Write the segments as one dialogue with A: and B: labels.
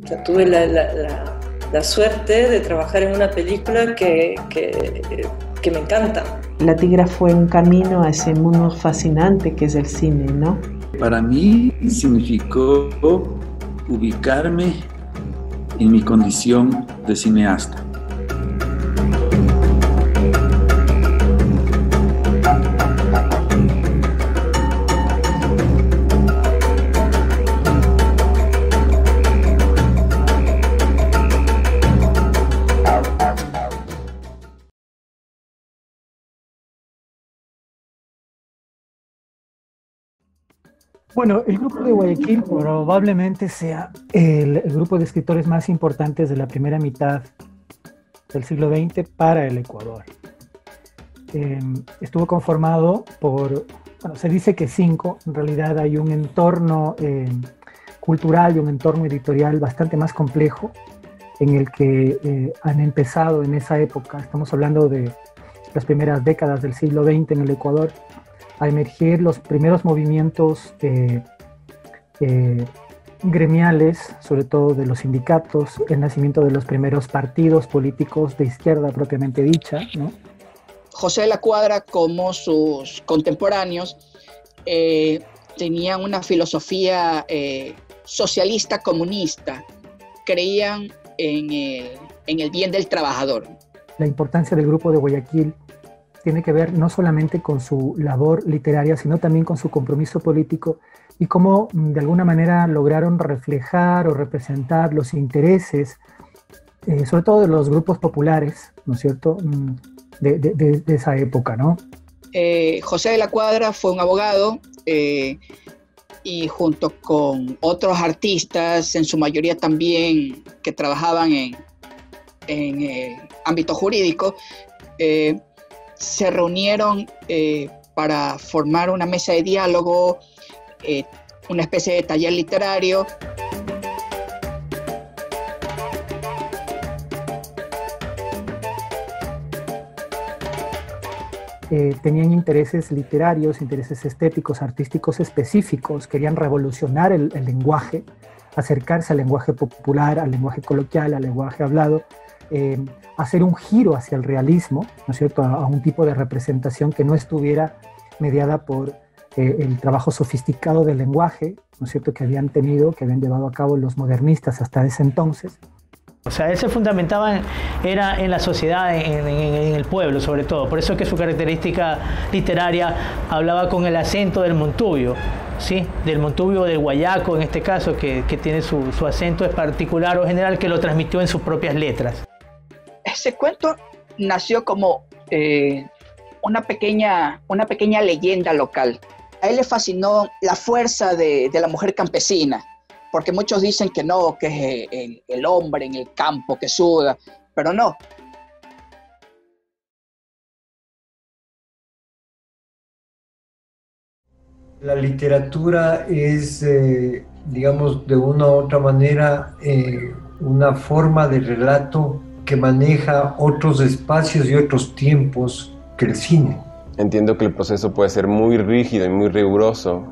A: O sea, tuve la suerte de trabajar en una película que me encanta.
B: La Tigra fue un camino a ese mundo fascinante que es el cine, ¿no?
C: Para mí significó ubicarme en mi condición de cineasta.
D: Bueno, el Grupo de Guayaquil probablemente sea el grupo de escritores más importantes de la primera mitad del siglo XX para el Ecuador. Estuvo conformado por, bueno, se dice que 5, en realidad hay un entorno cultural y un entorno editorial bastante más complejo en el que han empezado en esa época, estamos hablando de las primeras décadas del siglo XX en el Ecuador, a emerger los primeros movimientos gremiales, sobre todo de los sindicatos, el nacimiento de los primeros partidos políticos de izquierda propiamente dicha, ¿no?
E: José de la Cuadra, como sus contemporáneos, tenían una filosofía socialista comunista, creían en el bien del trabajador.
D: La importancia del Grupo de Guayaquil tiene que ver no solamente con su labor literaria, sino también con su compromiso político y cómo de alguna manera lograron reflejar o representar los intereses, sobre todo de los grupos populares, ¿no es cierto?, de esa época, ¿no?
E: José de la Cuadra fue un abogado y junto con otros artistas, en su mayoría también que trabajaban en el ámbito jurídico, se reunieron para formar una mesa de diálogo, una especie de taller literario.
D: Tenían intereses literarios, intereses estéticos, artísticos específicos, querían revolucionar el lenguaje, acercarse al lenguaje popular, al lenguaje coloquial, al lenguaje hablado, hacer un giro hacia el realismo, ¿no es cierto?, a un tipo de representación que no estuviera mediada por el trabajo sofisticado del lenguaje, ¿no es cierto?, que habían llevado a cabo los modernistas hasta ese entonces.
F: O sea, él se fundamentaba era en la sociedad, en el pueblo sobre todo. Por eso es que su característica literaria hablaba con el acento del Montubio, ¿sí? Del Montubio, del Guayaco en este caso, que tiene su acento es particular o general, que lo transmitió en sus propias letras.
E: Ese cuento nació como una pequeña leyenda local. A él le fascinó la fuerza de la mujer campesina, porque muchos dicen que no, que es el hombre en el campo que suda, pero no.
G: La literatura es, digamos, de una u otra manera, una forma de relato que maneja otros espacios y otros tiempos que el cine.
H: Entiendo que el proceso puede ser muy rígido y muy riguroso,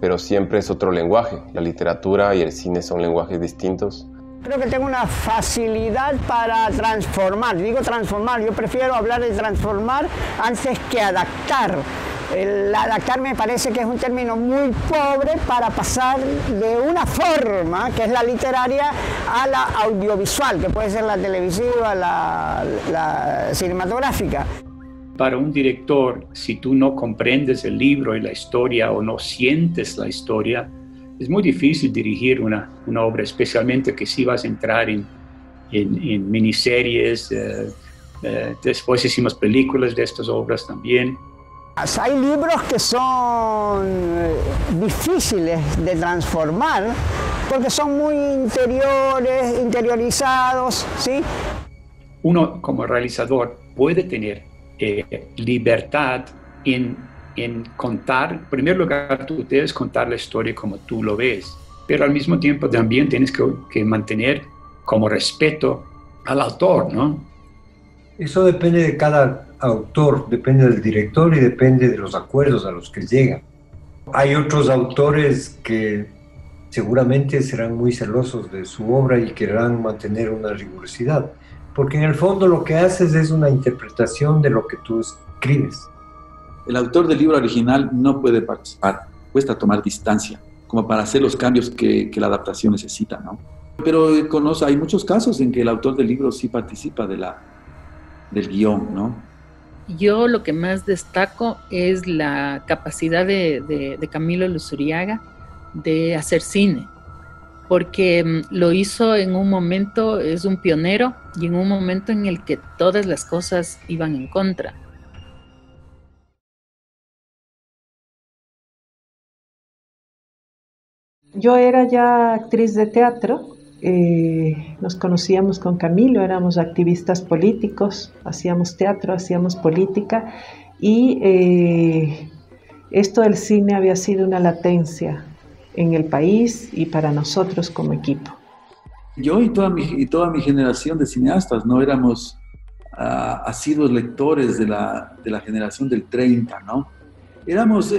H: pero siempre es otro lenguaje. La literatura y el cine son lenguajes distintos.
I: Creo que tengo una facilidad para transformar. Digo transformar, yo prefiero hablar de transformar antes que adaptar. El adaptar me parece que es un término muy pobre para pasar de una forma, que es la literaria, a la audiovisual, que puede ser la televisiva, la cinematográfica.
J: Para un director, si tú no comprendes el libro y la historia o no sientes la historia, es muy difícil dirigir una obra, especialmente que si vas a entrar en miniseries. Después hicimos películas de estas obras también.
I: Hay libros que son difíciles de transformar porque son muy interiorizados, ¿sí?
J: Uno como realizador puede tener libertad en contar. En primer lugar, tú debes contar la historia como tú lo ves, pero al mismo tiempo también tienes que mantener como respeto al autor, ¿no?
G: Eso depende de cada autor, depende del director y depende de los acuerdos a los que llegan. Hay otros autores que seguramente serán muy celosos de su obra y querrán mantener una rigurosidad, porque en el fondo lo que haces es una interpretación de lo que tú escribes.
C: El autor del libro original no puede participar, cuesta tomar distancia, como para hacer los cambios que la adaptación necesita, ¿no? Pero hay muchos casos en que el autor del libro sí participa del guión, ¿no?
K: Yo lo que más destaco es la capacidad de Camilo Luzuriaga de hacer cine, porque lo hizo en un momento, es un pionero, y en un momento en el que todas las cosas iban en contra.
B: Yo era ya actriz de teatro, nos conocíamos con Camilo, éramos activistas políticos, hacíamos teatro, hacíamos política, y esto del cine había sido una latencia en el país y para nosotros como equipo.
C: Yo y toda mi generación de cineastas no éramos asiduos lectores de la generación del 30, ¿no? Éramos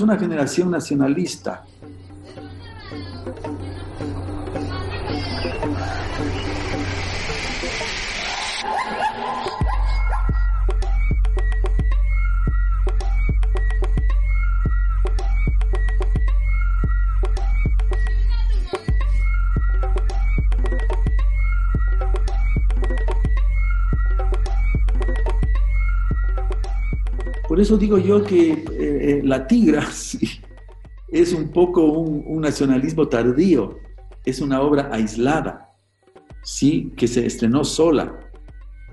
C: una generación nacionalista. Por eso digo yo que La Tigra sí, es un poco un nacionalismo tardío, es una obra aislada, sí, que se estrenó sola,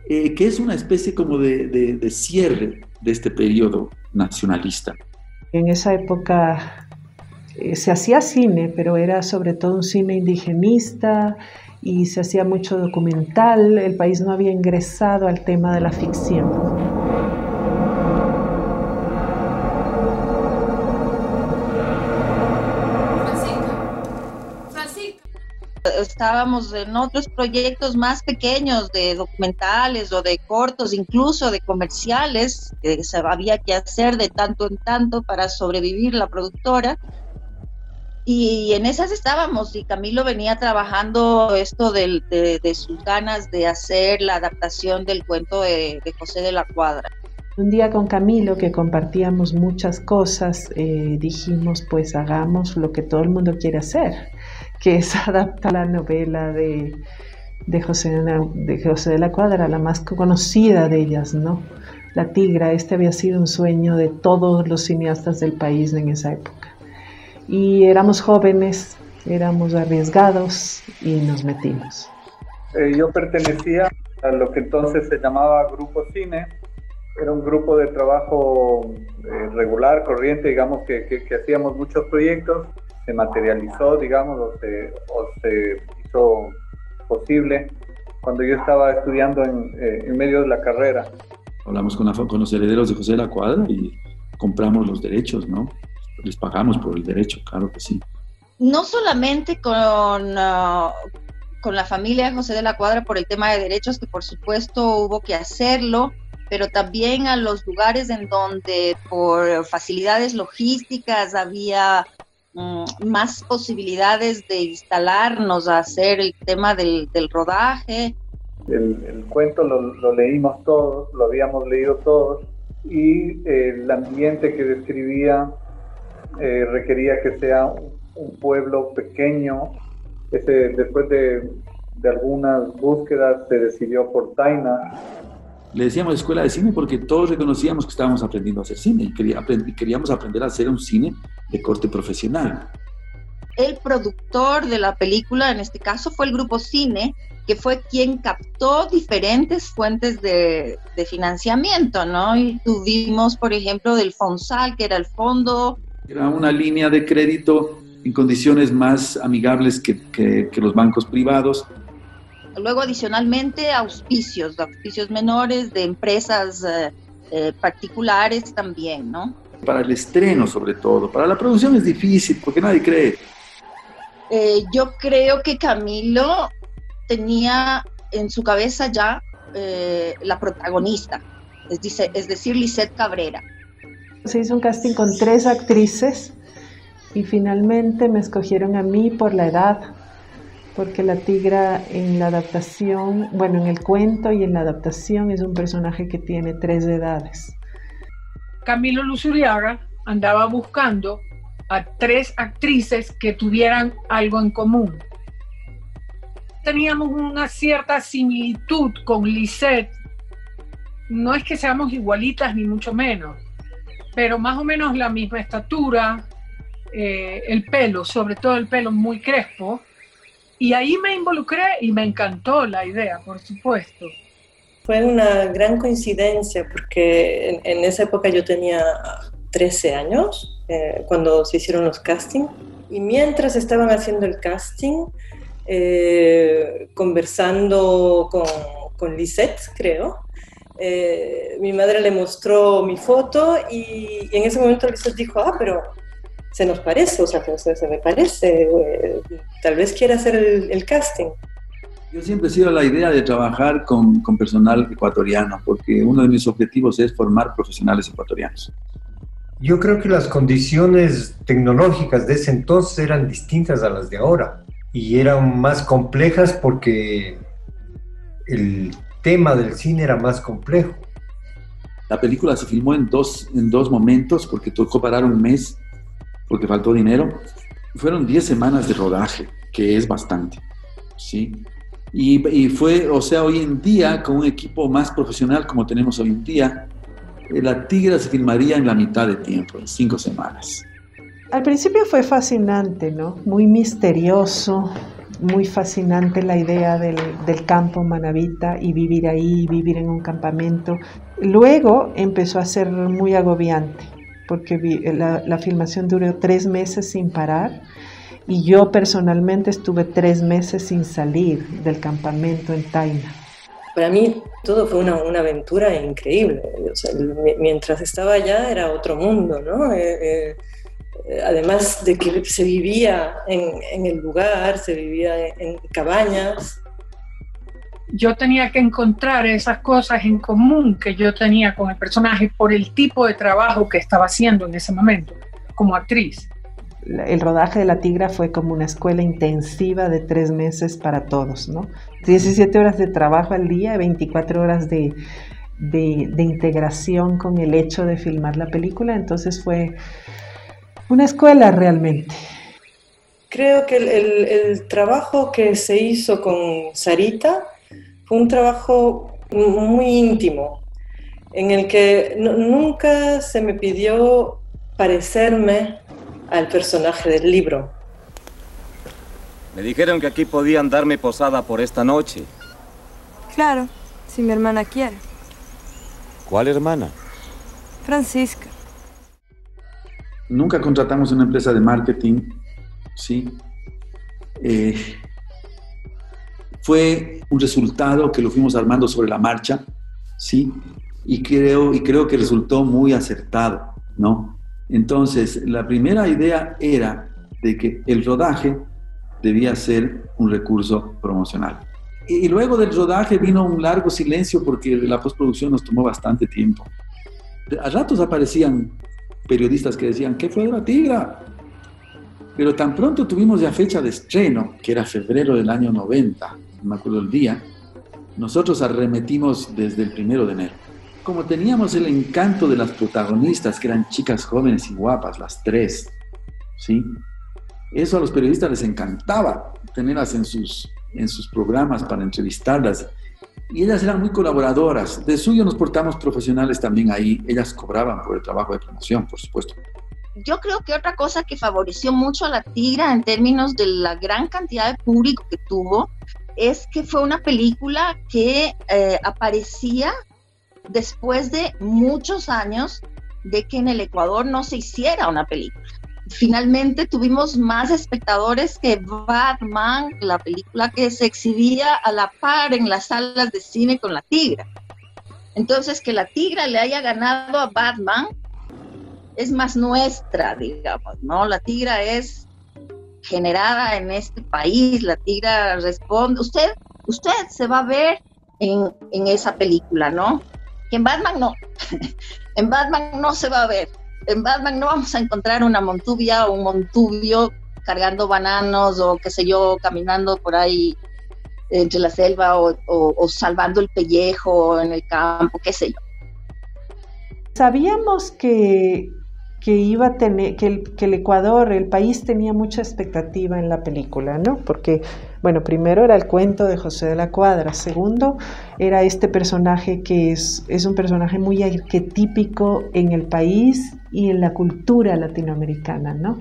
C: que es una especie como de cierre de este periodo nacionalista.
B: En esa época se hacía cine, pero era sobre todo un cine indigenista y se hacía mucho documental. El país no había ingresado al tema de la ficción.
L: Estábamos en otros proyectos más pequeños de documentales o de cortos, incluso de comerciales, que se había que hacer de tanto en tanto para sobrevivir la productora. Y en esas estábamos, y Camilo venía trabajando esto de sus ganas de hacer la adaptación del cuento de José de la Cuadra.
B: Un día con Camilo, que compartíamos muchas cosas, dijimos, pues hagamos lo que todo el mundo quiere hacer, que es adaptar la novela de José de la Cuadra, la más conocida de ellas, ¿no? La Tigra. Este había sido un sueño de todos los cineastas del país en esa época. Y éramos jóvenes, éramos arriesgados y nos metimos.
M: Yo pertenecía a lo que entonces se llamaba Grupo Cine. Era un grupo de trabajo regular, corriente, digamos, que hacíamos muchos proyectos. Se materializó, digamos, o se hizo posible cuando yo estaba estudiando en medio de la carrera.
C: Hablamos con los herederos de José de la Cuadra y compramos los derechos, ¿no? Les pagamos por el derecho, claro que sí.
L: No solamente con la familia de José de la Cuadra por el tema de derechos, que por supuesto hubo que hacerlo, pero también a los lugares en donde por facilidades logísticas había más posibilidades de instalarnos a hacer el tema del rodaje.
M: El cuento lo leímos todos, lo habíamos leído todos, y el ambiente que describía requería que sea un pueblo pequeño. Después de algunas búsquedas se decidió por Tacna.
C: Le decíamos escuela de cine porque todos reconocíamos que estábamos aprendiendo a hacer cine y queríamos aprender a hacer un cine de corte profesional.
L: El productor de la película, en este caso, fue el Grupo Cine, que fue quien captó diferentes fuentes de financiamiento, ¿no? Y tuvimos, por ejemplo, del FONSAL, que era el fondo.
C: Era una línea de crédito en condiciones más amigables que los bancos privados.
L: Luego, adicionalmente, auspicios menores de empresas particulares también, ¿no?
C: Para el estreno, sobre todo. Para la producción es difícil, porque nadie cree.
L: Yo creo que Camilo tenía en su cabeza ya la protagonista, es decir, Lisette Cabrera.
B: Se hizo un casting con 3 actrices Y finalmente me escogieron a mí por la edad, porque la tigra en la adaptación, bueno, en el cuento y en la adaptación es un personaje que tiene 3 edades.
N: Camilo Luzuriaga andaba buscando a 3 actrices que tuvieran algo en común. Teníamos una cierta similitud con Lisette. No es que seamos igualitas ni mucho menos, pero más o menos la misma estatura, el pelo, sobre todo el pelo muy crespo. Y ahí me involucré y me encantó la idea, por supuesto.
A: Fue una gran coincidencia porque en esa época yo tenía 13 años cuando se hicieron los castings. Y mientras estaban haciendo el casting, conversando con Lisette, creo, mi madre le mostró mi foto y en ese momento Lisette dijo, pero se nos parece, o sea, se me parece, tal vez quiera hacer el casting.
C: Yo siempre he sido la idea de trabajar con personal ecuatoriano, porque uno de mis objetivos es formar profesionales ecuatorianos.
G: Yo creo que las condiciones tecnológicas de ese entonces eran distintas a las de ahora y eran más complejas porque el tema del cine era más complejo.
C: La película se filmó en dos momentos porque tocó parar un mes porque faltó dinero. Fueron 10 semanas de rodaje, que es bastante, ¿sí? Y fue, o sea, hoy en día, con un equipo más profesional como tenemos hoy en día, La Tigra se filmaría en la mitad de tiempo, en 5 semanas.
B: Al principio fue fascinante, ¿no? Muy misterioso, muy fascinante la idea del campo manabita y vivir ahí, vivir en un campamento. Luego empezó a ser muy agobiante, porque la filmación duró 3 meses sin parar y yo personalmente estuve 3 meses sin salir del campamento en Tacna.
A: Para mí todo fue una aventura increíble. O sea, mientras estaba allá era otro mundo, ¿no? Además de que se vivía en el lugar, se vivía en cabañas.
N: Yo tenía que encontrar esas cosas en común que yo tenía con el personaje por el tipo de trabajo que estaba haciendo en ese momento como actriz.
B: El rodaje de La Tigra fue como una escuela intensiva de 3 meses para todos, ¿no? 17 horas de trabajo al día, 24 horas de integración con el hecho de filmar la película, entonces fue una escuela realmente.
A: Creo que el trabajo que se hizo con Sarita fue un trabajo muy íntimo, en el que nunca se me pidió parecerme al personaje del libro.
O: Me dijeron que aquí podían darme posada por esta noche.
P: Claro, si mi hermana quiere.
O: ¿Cuál hermana?
P: Francisca.
C: Nunca contratamos una empresa de marketing, ¿sí? Fue un resultado que lo fuimos armando sobre la marcha, ¿sí? Y creo que resultó muy acertado, ¿no? Entonces, la primera idea era de que el rodaje debía ser un recurso promocional. Y luego del rodaje vino un largo silencio porque la postproducción nos tomó bastante tiempo. A ratos aparecían periodistas que decían, ¿qué fue de La Tigra? Pero tan pronto tuvimos ya fecha de estreno, que era febrero del año 90, no me acuerdo el día, nosotros arremetimos desde el 1 de enero. Como teníamos el encanto de las protagonistas, que eran chicas jóvenes y guapas, las 3, ¿sí? Eso a los periodistas les encantaba, tenerlas en sus programas para entrevistarlas. Y ellas eran muy colaboradoras. De suyo nos portamos profesionales también ahí. Ellas cobraban por el trabajo de promoción, por supuesto.
L: Yo creo que otra cosa que favoreció mucho a La Tigra en términos de la gran cantidad de público que tuvo es que fue una película que aparecía después de muchos años de que en el Ecuador no se hiciera una película. Finalmente tuvimos más espectadores que Batman, la película que se exhibía a la par en las salas de cine con La Tigra. Entonces, que La Tigra le haya ganado a Batman es más nuestra, digamos, ¿no? La Tigra es generada en este país, La Tigra responde. Usted se va a ver en esa película, ¿no? Que en Batman no. En Batman no se va a ver. En Batman no vamos a encontrar una montubia o un montubio cargando bananos o qué sé yo, caminando por ahí entre la selva o salvando el pellejo en el campo, qué sé yo.
B: Sabíamos que iba a tener, que el Ecuador, el país, tenía mucha expectativa en la película, ¿no? Porque, bueno, primero era el cuento de José de la Cuadra, segundo era este personaje que es un personaje muy arquetípico en el país y en la cultura latinoamericana, ¿no?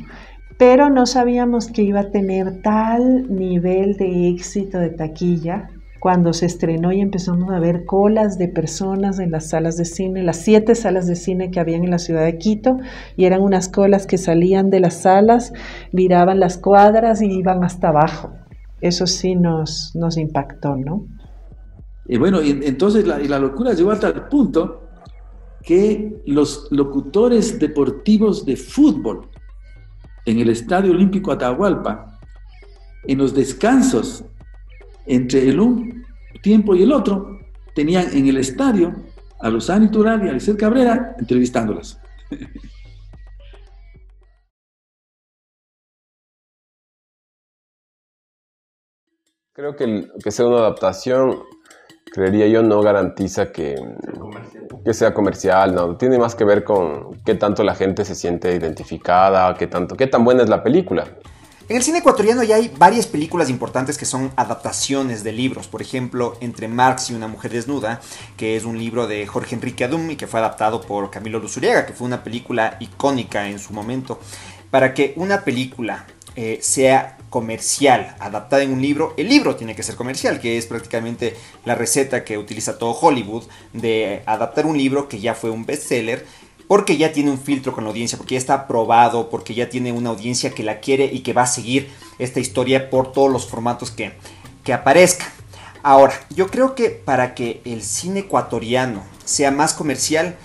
B: Pero no sabíamos que iba a tener tal nivel de éxito de taquilla cuando se estrenó y empezamos a ver colas de personas en las salas de cine, las 7 salas de cine que habían en la ciudad de Quito, y eran unas colas que salían de las salas, viraban las cuadras y iban hasta abajo. Eso sí nos impactó, ¿no?
C: Y bueno, entonces la locura llegó hasta el punto que los locutores deportivos de fútbol en el Estadio Olímpico Atahualpa, en los descansos entre un tiempo y el otro, tenían en el estadio a Luzán Itural y a Lisset Cabrera entrevistándolas.
H: Creo que sea una adaptación, creería yo, no garantiza que sea comercial, no. Tiene más que ver con qué tanto la gente se siente identificada, qué tan buena es la película.
Q: En el cine ecuatoriano ya hay varias películas importantes que son adaptaciones de libros. Por ejemplo, Entre Marx y una mujer desnuda, que es un libro de Jorge Enrique Adum y que fue adaptado por Camilo Luzuriaga, que fue una película icónica en su momento. Para que una película sea comercial, adaptada en un libro, el libro tiene que ser comercial, que es prácticamente la receta que utiliza todo Hollywood de adaptar un libro que ya fue un bestseller, porque ya tiene un filtro con la audiencia, porque ya está aprobado, porque ya tiene una audiencia que la quiere y que va a seguir esta historia por todos los formatos que aparezcan. Ahora, yo creo que para que el cine ecuatoriano sea más comercial,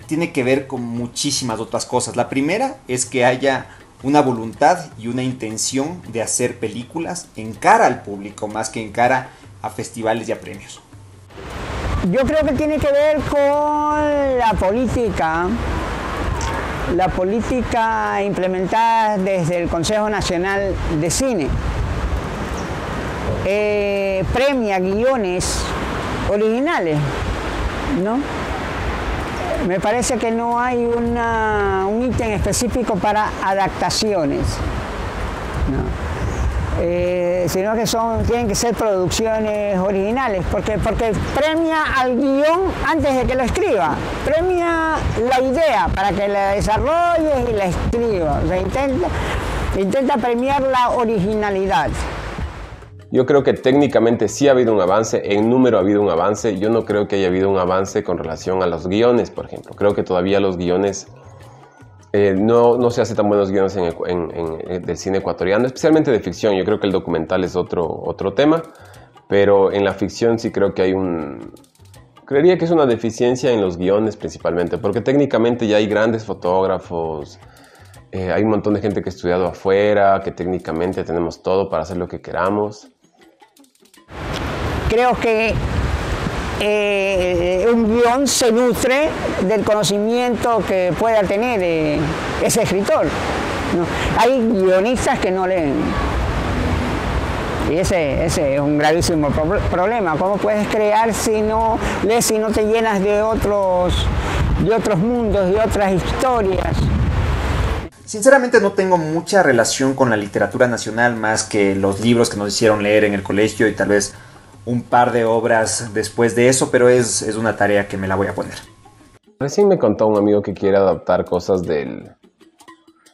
Q: tiene que ver con muchísimas otras cosas. La primera es que haya una voluntad y una intención de hacer películas en cara al público, más que en cara a festivales y a premios.
I: Yo creo que tiene que ver con la política implementada desde el Consejo Nacional de Cine. Premia guiones originales, ¿no? Me parece que no hay un ítem específico para adaptaciones, ¿no? Sino que tienen que ser producciones originales, porque premia al guión antes de que lo escriba, premia la idea para que la desarrolles y la escribas, o sea, intenta premiar la originalidad.
H: Yo creo que técnicamente sí ha habido un avance, en número ha habido un avance. Yo no creo que haya habido un avance con relación a los guiones, por ejemplo. Creo que todavía los guiones, no se hace tan buenos guiones del cine ecuatoriano, especialmente de ficción. Yo creo que el documental es otro tema, pero en la ficción sí creo que creería que es una deficiencia en los guiones principalmente, porque técnicamente ya hay grandes fotógrafos, hay un montón de gente que ha estudiado afuera, que técnicamente tenemos todo para hacer lo que queramos.
I: Creo que un guión se nutre del conocimiento que pueda tener ese escritor, ¿no? Hay guionistas que no leen. Y ese es un gravísimo problema. ¿Cómo puedes crear si no lees, si no te llenas de otros mundos, de otras historias?
Q: Sinceramente no tengo mucha relación con la literatura nacional más que los libros que nos hicieron leer en el colegio y tal vez un par de obras después de eso, pero es una tarea que me la voy a poner.
H: Recién me contó un amigo que quiere adaptar cosas del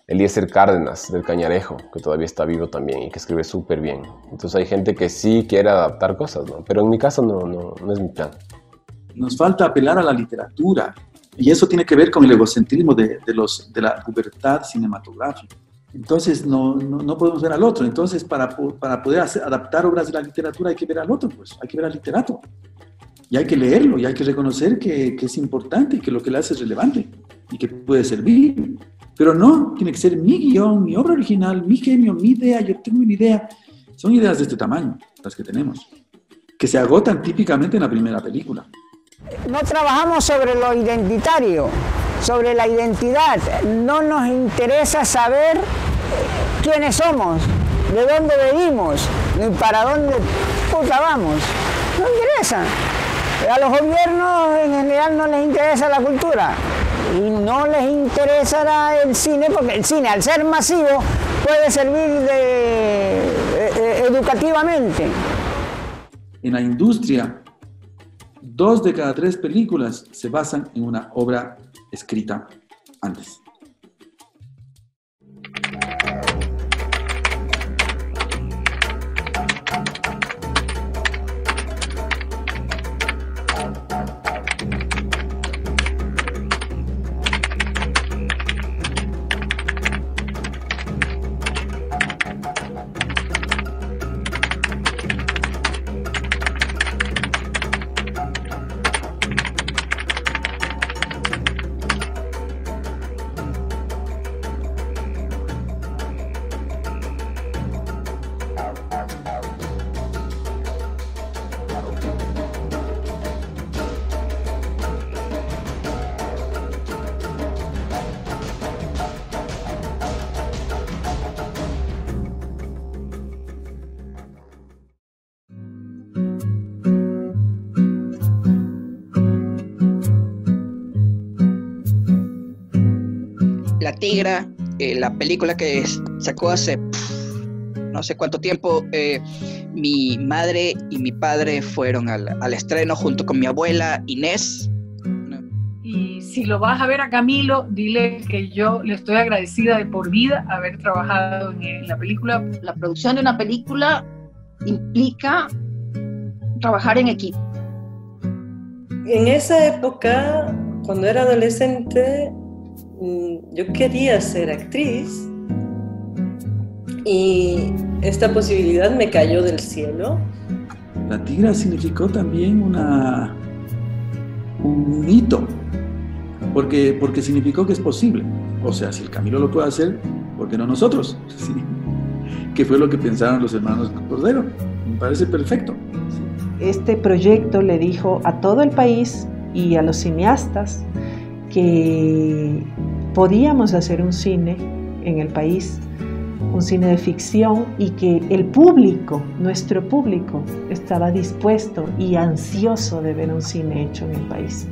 H: Eliezer Cárdenas, del Cañarejo, que todavía está vivo también y que escribe súper bien. Entonces hay gente que sí quiere adaptar cosas, ¿no? Pero en mi caso no es mi plan.
C: Nos falta apelar a la literatura. Y eso tiene que ver con el egocentrismo de la pubertad cinematográfica. Entonces no podemos ver al otro. Entonces para poder adaptar obras de la literatura hay que ver al otro, pues hay que ver al literato. Y hay que leerlo y hay que reconocer que es importante y que lo que le hace es relevante y que puede servir. Pero no, tiene que ser mi guión, mi obra original, mi genio, mi idea, yo tengo una idea. Son ideas de este tamaño, las que tenemos, que se agotan típicamente en la primera película.
I: No trabajamos sobre lo identitario, sobre la identidad. No nos interesa saber quiénes somos, de dónde venimos, ni para dónde puta vamos. No interesa. A los gobiernos en general no les interesa la cultura y no les interesará el cine, porque el cine, al ser masivo, puede servir educativamente.
C: En la industria, 2 de cada 3 películas se basan en una obra escrita antes.
E: La Tigra, la película que sacó hace no sé cuánto tiempo, mi madre y mi padre fueron al estreno junto con mi abuela Inés.
N: Y si lo vas a ver a Camilo, dile que yo le estoy agradecida de por vida haber trabajado en la película.
L: La producción de una película implica trabajar en equipo.
A: En esa época, cuando era adolescente, yo quería ser actriz y esta posibilidad me cayó del cielo.
C: La Tigra significó también un hito, porque significó que es posible. O sea, si el Camilo lo puede hacer, ¿por qué no nosotros? ¿Sí? Que fue lo que pensaron los hermanos Cordero. Me parece perfecto.
B: Este proyecto le dijo a todo el país y a los cineastas que podíamos hacer un cine en el país, un cine de ficción, y que el público, nuestro público, estaba dispuesto y ansioso de ver un cine hecho en el país.